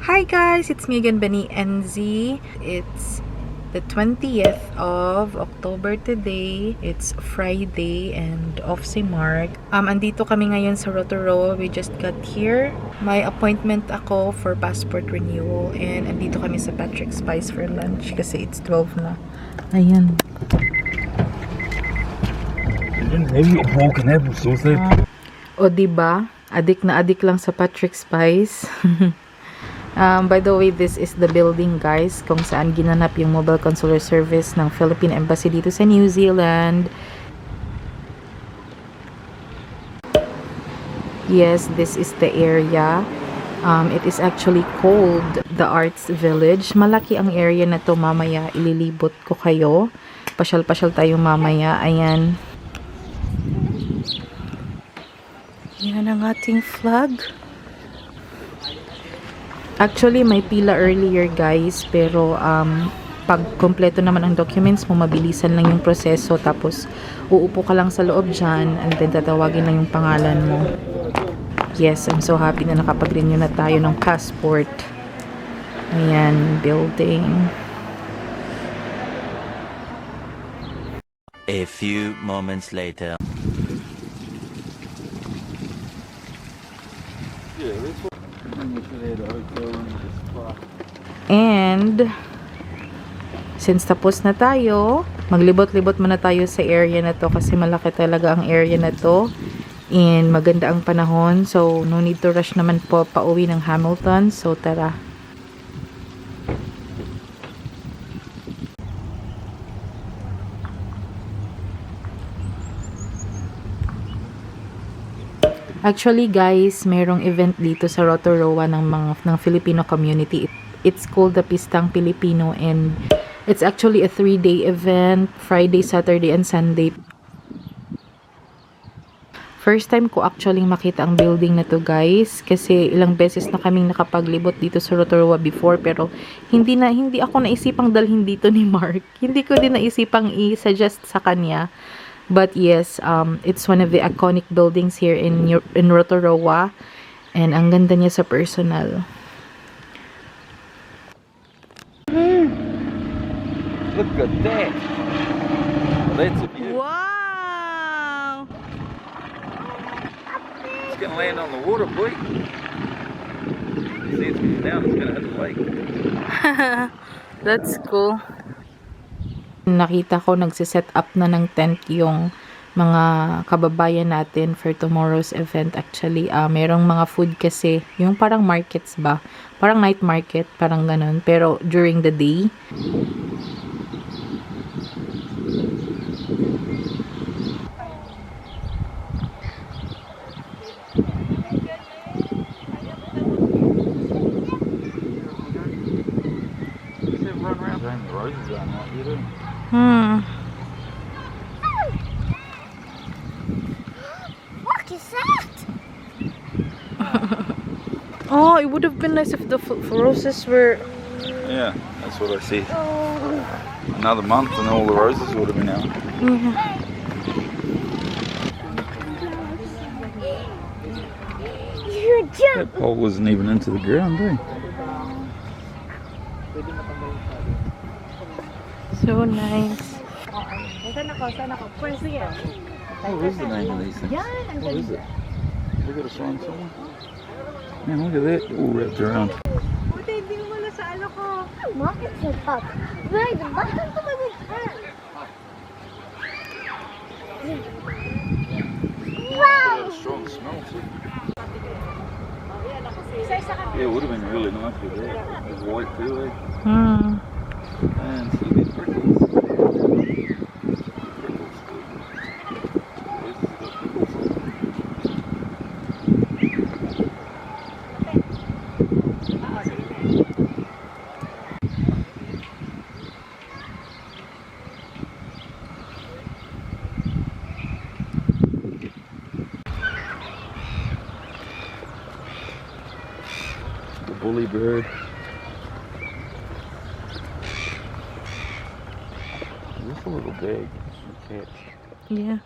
Hi guys, it's me again, Benny NZ. It's the 20th of October today. It's Friday and off si Mark. Andito kami ngayon sa Rotorua. We just got here. May appointment ako for passport renewal and andito kami sa Patrick's Spice for lunch kasi it's 12 na. Ayan. O diba? Adik na adik lang sa Patrick's Spice. By the way, this is the building guys kung saan ginanap yung mobile consular service ng Philippine Embassy dito sa New Zealand. Yes, this is the area. It is actually called the Arts Village. Malaki ang area na to, mamaya ililibot ko kayo. Pasyal-pasyal tayo mamaya. Ayan. Yan ang ating flag. Actually, may pila earlier guys, pero pag kompleto naman ang documents mo, mabilisan lang yung proseso, tapos uupo ka lang sa loob dyan, and then tatawagin lang yung pangalan mo. Yes, I'm so happy na nakapag-renew na tayo ng passport. Ayan, building. A few moments later. And since tapos na tayo, maglibot-libot muna tayo sa area na to kasi malaki talaga ang area na to and maganda ang panahon, so no need to rush naman po pauwi ng Hamilton. So tara. Actually guys, merong event dito sa Rotorua ng Filipino community. It's called the Pistang Pilipino and it's actually a 3-day event, Friday, Saturday, and Sunday. First time ko actually makita ang building na to guys kasi ilang beses na kaming nakapaglibot dito sa Rotorua before, pero hindi ako naisipang dalhin dito ni Mark. Hindi ko din naisipang i-suggest sa kanya. But yes, it's one of the iconic buildings here in Rotorua, and ang ganda niya sa personal. Look at that! That's a beauty. Wow! It's gonna land on the water, boy. See, it's coming down. It's gonna hit the lake. That's cool. Nakita ko nagsiset up na ng tent yung mga kababayan natin for tomorrow's event. Actually, merong mga food kasi, yung parang markets ba? Parang night market, parang ganun. Pero during the day. What is that? Oh, it would have been nice if the roses were... Yeah, that's what I said. Another month and all the roses would have been out. You jump. That pole wasn't even into the ground, eh? So nice. What is the name of these things? What is it? We got to find someone. Man, look at that, all wrapped around. Market set up. Wait, the button to my hand. Wow! A strong smell too. Yeah, it would have been really nice with that. It's white too, eh? And see these prickles. The bully bird. Just a little big. Catch. Yeah.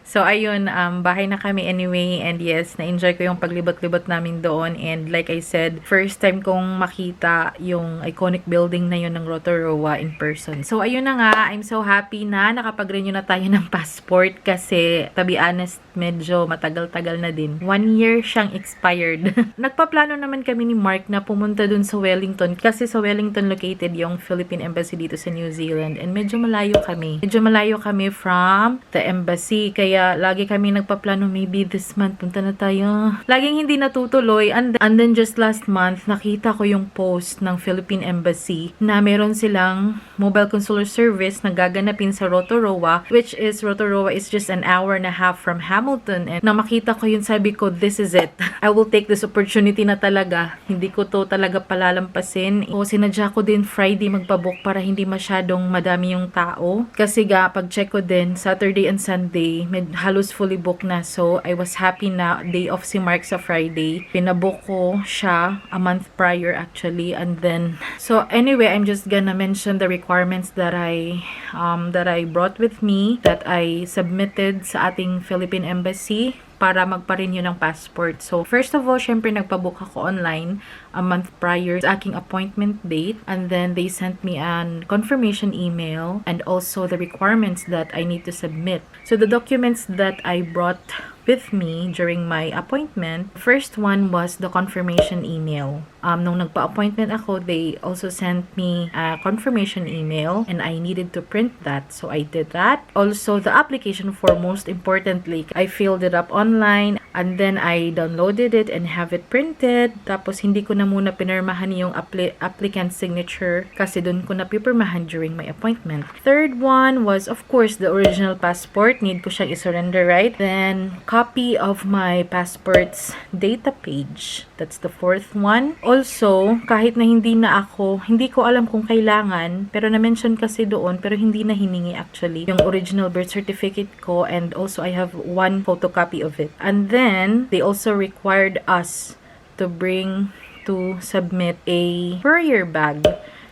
So, ayun, bahay na kami anyway. And yes, na-enjoy ko yung paglibot-libot namin doon. And like I said, first time kong makita yung iconic building na yun ng Rotorua in person. So, ayun na nga. I'm so happy na nakapag-renew na tayo ng passport kasi, to be honest, medyo matagal-tagal na din. 1 year siyang expired. Nagpaplano naman kami ni Mark na pumunta dun sa Wellington kasi sa Wellington located yung Philippine Embassy dito sa New Zealand. And medyo malayo kami. Medyo malayo kami from the embassy. Kaya lagi kami nagpaplano, maybe this month punta na tayo. Laging hindi natutuloy. And then just last month, nakita ko yung post ng Philippine Embassy na meron silang mobile consular service na gaganapin sa Rotorua, which is Rotorua is just an hour and a half from Hamilton. And nang makita ko yun, sabi ko, this is it. I will take this opportunity na talaga. Hindi ko to talaga palalampasin. O sinadya ko din Friday magpabook para hindi masyadong madami yung tao. Kasi pag-check ko din, Saturday and Sunday, halos fully booked na. So, I was happy na day off si Mark sa Friday. Pinabook ko siya a month prior actually. And then, so anyway, I'm just gonna mention the requirements that I brought with me, that I submitted sa ating Philippine Embassy para magpa-renew ng passport. So, first of all, syempre nagpabook ako online a month prior sa aking appointment date. And then, they sent me an confirmation email and also the requirements that I need to submit. So, the documents that I brought with me during my appointment, first one was the confirmation email. Nung nagpa-appointment ako, they also sent me a confirmation email and I needed to print that. So, I did that. Also, the application form, most importantly, I filled it up online and then I downloaded it and have it printed. Tapos, hindi ko na muna pinirmahan yung applicant signature kasi dun ko na pipirmahan during my appointment. Third one was, of course, the original passport. Need ko siyang i-surrender, right? Then, copy of my passport's data page. That's the fourth one. Also, kahit na hindi ko alam kung kailangan, pero na-mention kasi doon, pero hindi na hiningi actually, yung original birth certificate ko, and also I have one photocopy of it. And then, they also required us to submit a courier bag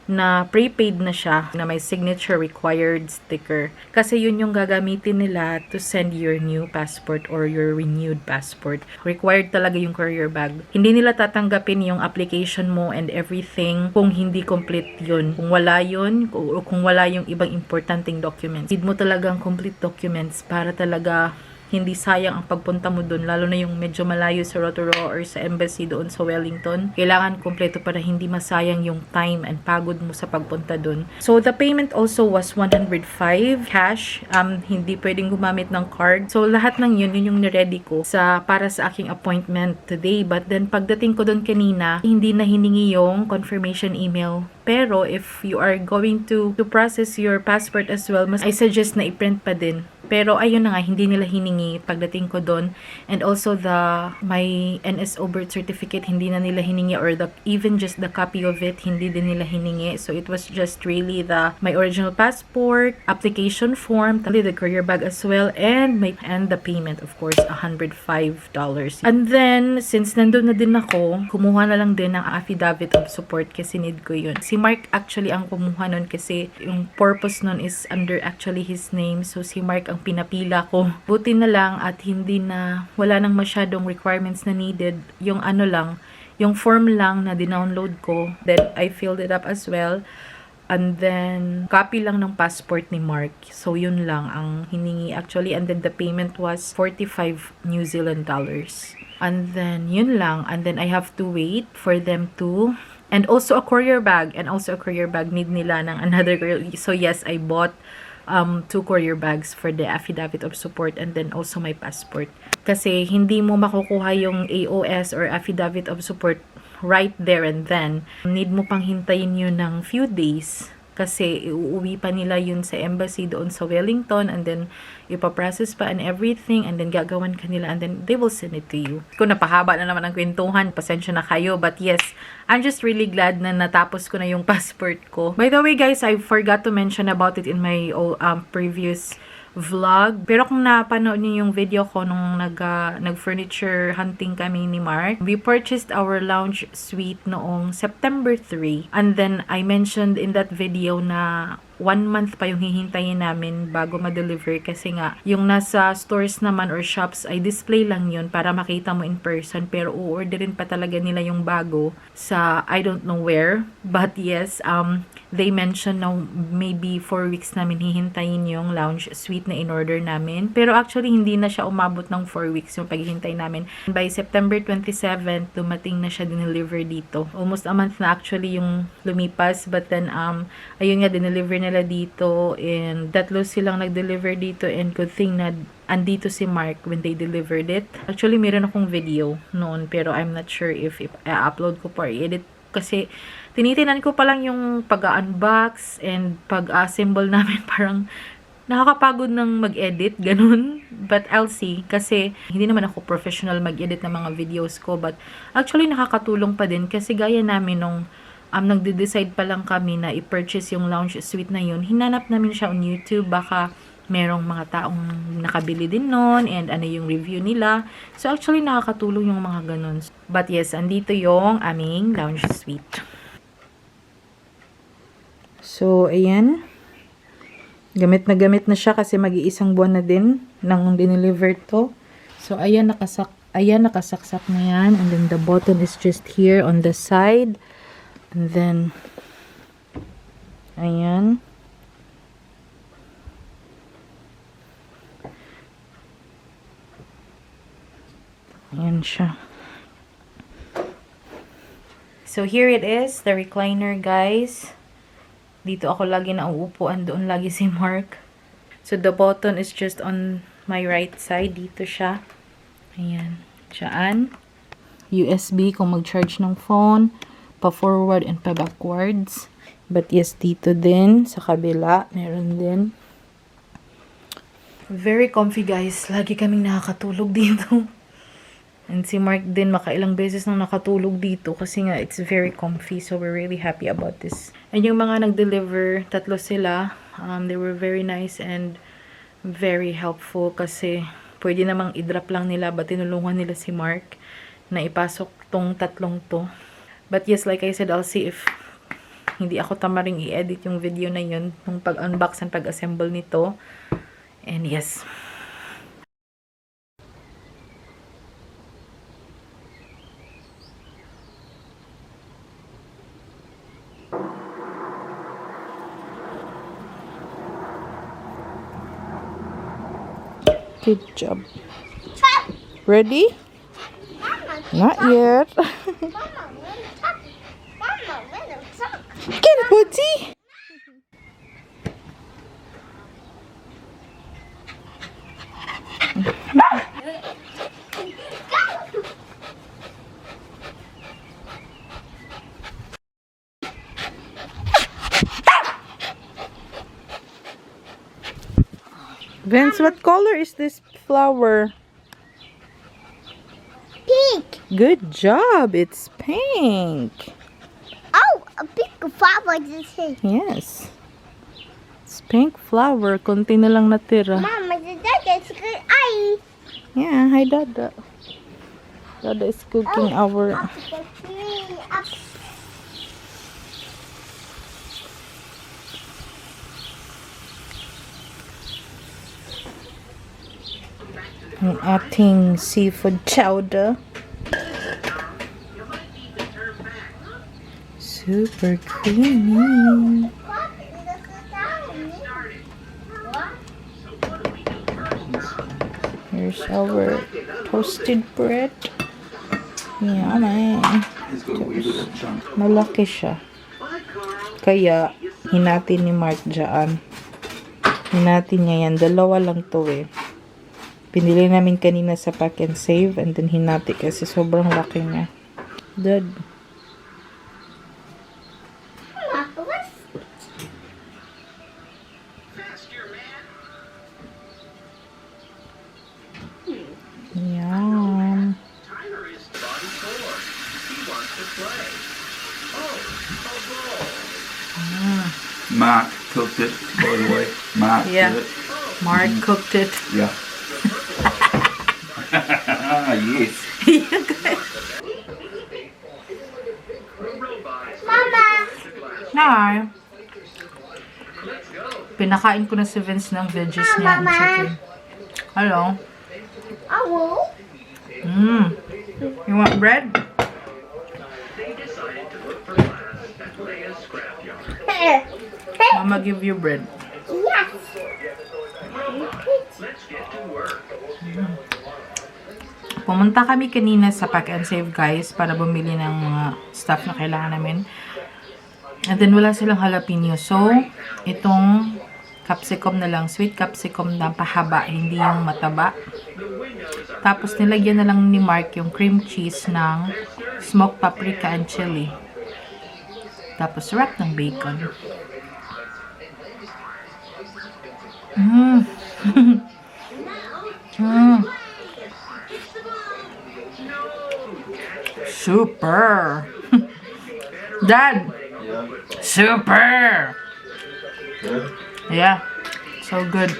na prepaid na siya, na may signature required sticker. Kasi yun yung gagamitin nila to send your new passport or your renewed passport. Required talaga yung courier bag. Hindi nila tatanggapin yung application mo and everything kung hindi complete yun. Kung wala yun, o kung wala yung ibang importanteng documents. Need mo talagang complete documents para talaga hindi sayang ang pagpunta mo doon, lalo na yung medyo malayo sa Rotorua or sa embassy doon sa Wellington. Kailangan kompleto para hindi masayang yung time and pagod mo sa pagpunta doon. So, the payment also was 105 cash. Hindi pwedeng gumamit ng card. So, lahat ng yun yung niready ko para sa aking appointment today. But then, pagdating ko doon kanina, hindi na hiningi yung confirmation email. Pero, if you are going to process your passport as well, I suggest na i-print pa din. Pero ayun na nga, hindi nila hiningi pagdating ko doon. And also my NSO birth certificate, hindi na nila hiningi, or even just the copy of it, hindi din nila hiningi. So it was just really my original passport, application form, the courier bag as well, and the payment, of course, $105. And then, since nandun na din ako, kumuha na lang din ng affidavit of support kasi need ko yun. Si Mark actually ang kumuha nun kasi yung purpose nun is under actually his name. So si Mark ang pinapila ko. Buti na lang at wala nang masyadong requirements na needed. Yung yung form lang na dinownload ko. Then I filled it up as well. And then, copy lang ng passport ni Mark. So, yun lang ang hiningi actually. And then, the payment was 45 New Zealand dollars. And then, yun lang. And then, I have to wait for them to... And also, a courier bag. And also, a courier bag need nila ng another courier. So, yes, I bought 2 courier bags for the affidavit of support and then also my passport. Kasi hindi mo makukuha yung AOS or affidavit of support right there and then. Need mo pang hintayin yun ng few days kasi iuuwi pa nila yun sa embassy doon sa Wellington and then ipaprocess pa and everything and then gagawan ka nila and then they will send it to you. Kung napahaba na naman ang kwentuhan, pasensya na kayo, but yes, I'm just really glad na natapos ko na yung passport ko. By the way guys, I forgot to mention about it in my previous vlog. Pero kung napanood niyo yung video ko nung nag-furniture hunting kami ni Mark, we purchased our lounge suite noong September 3. And then, I mentioned in that video na 1 month pa yung hihintayin namin bago ma-deliver kasi nga yung nasa stores naman or shops ay display lang yun para makita mo in person pero uorderin pa talaga nila yung bago sa I don't know where, but yes, they mentioned na maybe 4 weeks namin hihintayin yung lounge suite na in-order namin, pero actually hindi na siya umabot ng 4 weeks yung paghihintay namin. By September 27 dumating na siya dineliver dito. Almost a month na actually yung lumipas, but then ayun nga, dineliver nila dito and tatlo silang nag-deliver dito and good thing na andito si Mark when they delivered it. Actually, meron akong video noon pero I'm not sure if i-upload ko pa or i-edit kasi tinitinan ko pa lang yung pag-unbox and pag-assemble namin. Parang nakakapagod ng mag-edit, ganun. But I'll see kasi hindi naman ako professional mag-edit ng mga videos ko, but actually nakakatulong pa din kasi gaya namin nung nagde-decide pa lang kami na i-purchase yung lounge suite na yun, hinanap namin siya on YouTube, baka merong mga taong nakabili din nun and ano yung review nila. So actually nakakatulong yung mga ganun. But yes, andito yung aming lounge suite. So ayan, gamit na siya kasi mag-iisang buwan na din nang dineliver to. So ayan, nakasaksak na yan, and then the button is just here on the side. And then, ayan. Ayan siya. So, here it is, the recliner, guys. Dito ako lagi nauupuan, doon lagi si Mark. So, the button is just on my right side. Dito siya. Ayan. Siyaan. USB kung mag-charge ng phone. Pa-forward and pa-backwards. But yes, dito din. Sa kabila, meron din. Very comfy, guys. Lagi kaming nakakatulog dito. And si Mark din, makailang beses nang nakatulog dito. Kasi nga, it's very comfy. So, we're really happy about this. And yung mga nag-deliver, tatlo sila. They were very nice and very helpful. Kasi, pwede namang i-drop lang nila. But tinulungan nila si Mark na ipasok tong tatlong to. But yes, like I said, I'll see if hindi ako tamaring i-edit yung video na yun, yung pag-unbox and pag-assemble nito. And yes. Good job. Ready? Not yet. Get it, Bootsy. Vince, what color is this flower? Pink. Good job. It's pink. Oh, a pink flower is here. Yes. It's pink flower. Konti na lang natira. Mama, that is good eye. Yeah, hi Dada. Dada is cooking our... Up the tree, up. ang ating seafood chowder. Super creamy. Here's our toasted bread. Yummy. Malaki siya. Kaya, hinatin ni Mark dyan. Hinatin niya yan. Dalawa lang to eh. Pinili namin kanina sa Pack and Save and then hinati kasi sobrang laki niya. Good. Yum. Mark cooked it, by the way. Mark Yeah. did it. Mark cooked it. Yeah. Yes. Mama. No. Pinakain ko na si Vince ng veggies niya and chicken. Hello? Owl? You want bread? Mama give you bread. Yes. Pumunta kami kanina sa Pack and Save, guys, para bumili ng mga stuff na kailangan namin. And then, wala silang jalapeno. So, itong capsicum na lang. Sweet capsicum na pahaba, hindi yung mataba. Tapos, nilagyan na lang ni Mark yung cream cheese ng smoked paprika and chili. Tapos, wrap ng bacon. Super! Dad! Yeah. Super! Good. Yeah. So good.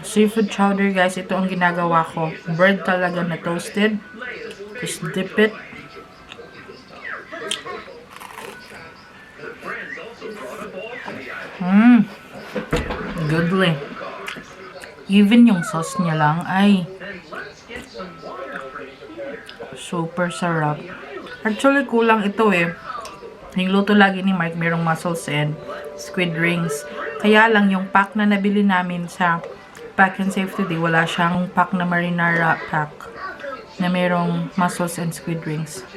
Seafood chowder, guys. Ito ang ginagawa ko. Bread talaga na toasted. Just dip it. Goodly. Even yung sauce niya lang ay super sarap. Actually, kulang ito eh. Yung luto lagi ni Mark, merong mussels and squid rings. Kaya lang, yung pack na nabili namin sa Pack and Save today, wala siyang pack na marinara pack na merong mussels and squid rings.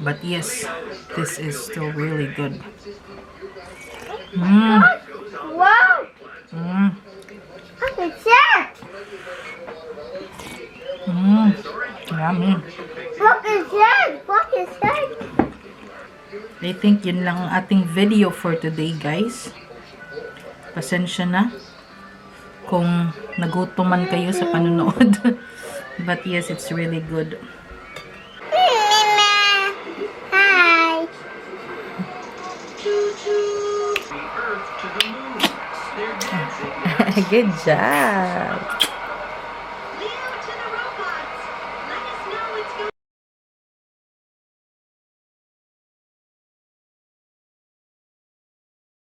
But yes, this is still really good. Wow. Look at that. Yummy. Look at that. Look at that. I think yun lang ang ating video for today, guys. Pasensya na kung nagutuman kayo sa panonood. But yes, it's really good. Hi. Good job.